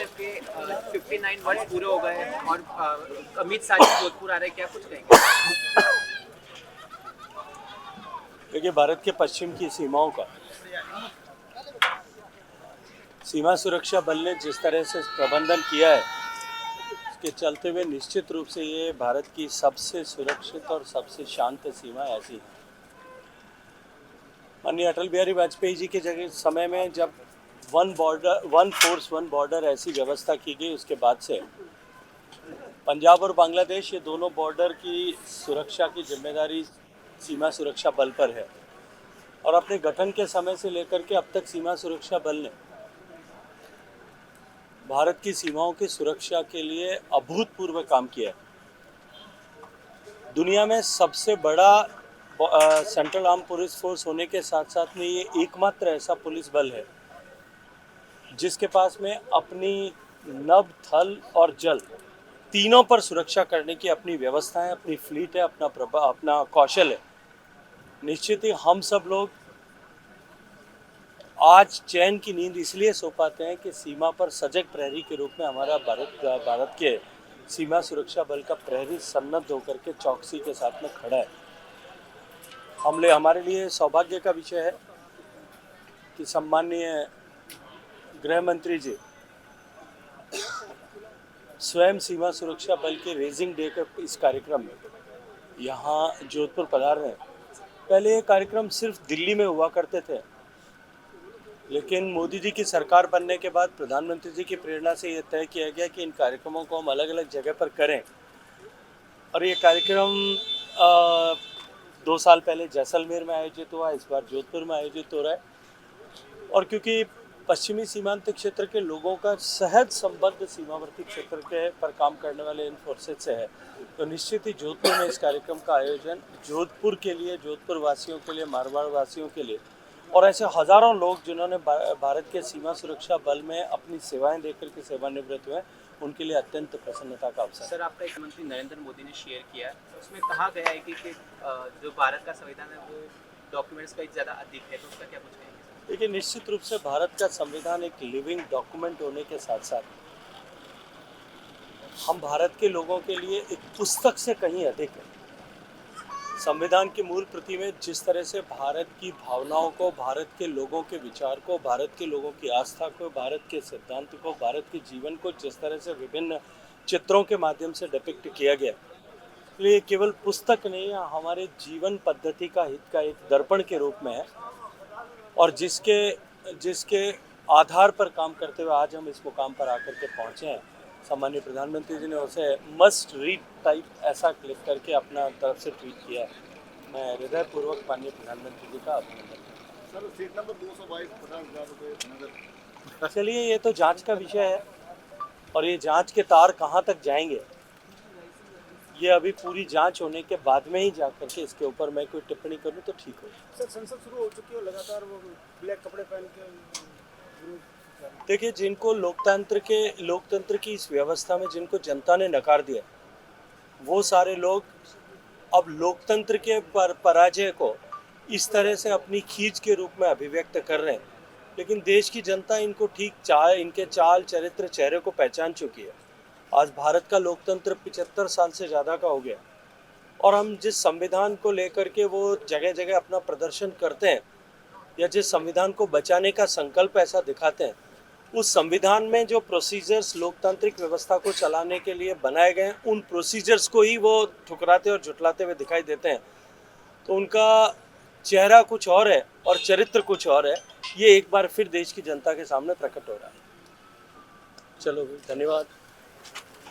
BSF के 59 वर्ष पूरे हो गए हैं और अमित शाह जी जोधपुर आ रहे हैं, क्या कुछ कहेंगे? देखिए, भारत के पश्चिम की सीमाओं का सीमा सुरक्षा बल ने जिस तरह से प्रबंधन किया है, उसके चलते हुए निश्चित रूप से ये भारत की सबसे सुरक्षित और सबसे शांत सीमा ऐसी है। माननीय अटल बिहारी वाजपेयी जी के जगह समय में जब वन फोर्स वन बॉर्डर ऐसी व्यवस्था की गई, उसके बाद से पंजाब और बांग्लादेश ये दोनों बॉर्डर की सुरक्षा की जिम्मेदारी सीमा सुरक्षा बल पर है। और अपने गठन के समय से लेकर के अब तक सीमा सुरक्षा बल ने भारत की सीमाओं की सुरक्षा के लिए अभूतपूर्व काम किया है। दुनिया में सबसे बड़ा सेंट्रल आर्म पुलिस फोर्स होने के साथ साथ में ये एकमात्र ऐसा पुलिस बल है जिसके पास में अपनी नभ, थल और जल तीनों पर सुरक्षा करने की अपनी व्यवस्था है, अपनी फ्लीट है, अपना कौशल है। निश्चित ही हम सब लोग आज चैन की नींद इसलिए सो पाते हैं कि सीमा पर सजग प्रहरी के रूप में हमारा भारत के सीमा सुरक्षा बल का प्रहरी सन्नद्ध होकर के चौकसी के साथ में खड़ा है। हमारे लिए सौभाग्य का विषय है कि सम्माननीय गृह मंत्री जी स्वयं सीमा सुरक्षा बल के रेजिंग डे के इस कार्यक्रम में यहाँ जोधपुर पधार रहे हैं। पहले ये कार्यक्रम सिर्फ दिल्ली में हुआ करते थे, लेकिन मोदी जी की सरकार बनने के बाद प्रधानमंत्री जी की प्रेरणा से ये तय किया गया कि इन कार्यक्रमों को हम अलग अलग जगह पर करें। और ये कार्यक्रम 2 साल पहले जैसलमेर में आयोजित हुआ, इस बार जोधपुर में आयोजित हो रहा है। और क्योंकि पश्चिमी सीमांत क्षेत्र के लोगों का सहज संबंध सीमावर्ती क्षेत्र के पर काम करने वाले इन फोर्सेज से है, तो निश्चित ही जोधपुर में इस कार्यक्रम का आयोजन जोधपुर के लिए, जोधपुर वासियों के लिए, मारवाड़ वासियों के लिए और ऐसे हजारों लोग जिन्होंने भारत के सीमा सुरक्षा बल में अपनी सेवाएं देकर के सेवानिवृत्त हुए, उनके लिए अत्यंत प्रसन्नता का अवसर। सर, आपका एक मंत्री नरेंद्र मोदी ने शेयर किया है, उसमें कहा गया है कि जो भारत का संविधान है वो डॉक्यूमेंट्स का ज़्यादा अधिक है, तो उसका क्या कुछ कहेंगे? देखिए, निश्चित रूप से भारत का संविधान एक लिविंग डॉक्यूमेंट होने के साथ साथ हम भारत के लोगों के लिए एक पुस्तक से कहीं अधिक है। संविधान की मूल प्रति में जिस तरह से भारत की भावनाओं को, भारत के लोगों के विचार को, भारत के लोगों की आस्था को, भारत के सिद्धांत को, भारत के जीवन को जिस तरह से विभिन्न चित्रों के माध्यम से डिपिक्ट किया गया, ये केवल पुस्तक नहीं है, हमारे जीवन पद्धति का हित का एक दर्पण के रूप में है। और जिसके आधार पर काम करते हुए आज हम इस मुकाम पर आकर के पहुँचे हैं। सम्माननीय प्रधानमंत्री जी ने उसे मस्ट रीड टाइप ऐसा क्लिक करके अपना तरफ से ट्वीट किया है। मैं हृदयपूर्वक माननीय प्रधानमंत्री जी का अभिनंदन करता हूं। सीट नंबर 222 50,000 चलिए, ये तो जांच का विषय है और ये जांच के तार कहाँ तक जाएंगे, ये अभी पूरी जांच होने के बाद में ही जा करके इसके ऊपर मैं कोई टिप्पणी करूं तो ठीक हो। सर, संसद शुरू हो चुकी है, लगातार वो ब्लैक कपड़े पहन के देखिए, जिनको लोकतंत्र की इस व्यवस्था में जिनको जनता ने नकार दिया, वो सारे लोग अब लोकतंत्र के पराजय को इस तरह से अपनी खींच के रूप में अभिव्यक्त कर रहे हैं। लेकिन देश की जनता इनको इनके चाल चरित्र चेहरे को पहचान चुकी है। आज भारत का लोकतंत्र 75 साल से ज़्यादा का हो गया और हम जिस संविधान को लेकर के वो जगह जगह अपना प्रदर्शन करते हैं या जिस संविधान को बचाने का संकल्प ऐसा दिखाते हैं, उस संविधान में जो प्रोसीजर्स लोकतांत्रिक व्यवस्था को चलाने के लिए बनाए गए हैं, उन प्रोसीजर्स को ही वो ठुकराते और झुटलाते हुए दिखाई देते हैं। तो उनका चेहरा कुछ और है और चरित्र कुछ और है। ये एक बार फिर देश की जनता के सामने प्रकट हो रहा है। चलो, धन्यवाद।